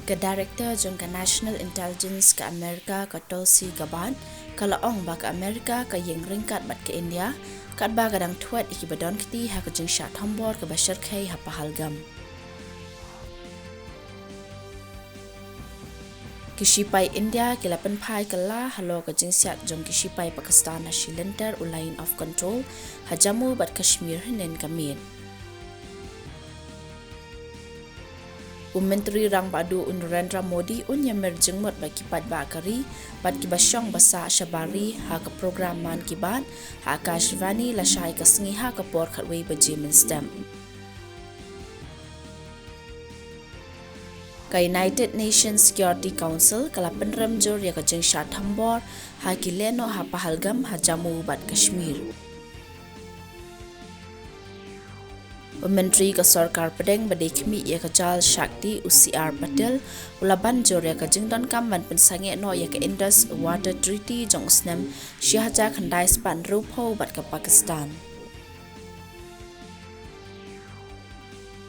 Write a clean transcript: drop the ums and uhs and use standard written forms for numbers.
Ke Director jong ke National Intelligence ke Amerika ke Tulsi Gabbard, kalau ong ba ke Amerika ke yang ringkat bat ke India, kat ba kadang tuat iki badon kiti ha ke jeng syat Khubor ke Bashir Khai ha pahalgam. Kishipai India kila penpai kala halo ke jeng syat jong kishipai Pakistan na Shilenter ulain of control ha jamu bat Kashmir hinen kamit. Menteri Rang Padu Narendra Modi yang merjengmut bagi pad bakari bat kibasyong basa syabari ha ke program man kibat ha Akashvani la syai ke sengi ha ke por khatwei bajimen stem. Ke United Nations Security Council kala penrem jor ya ke jeng syat Khubor ha kileno ha pahalgam ha jamu bat Kashmir. Menteri ke Sarkar Pedeng badai kemi ia ke Jal Shakti UCR Patel ulaban jor ya ke jengdon kamban pensange no ya ke Indus Water Treaty jong usnem syahja khandai span rupo bat ke Pakistan.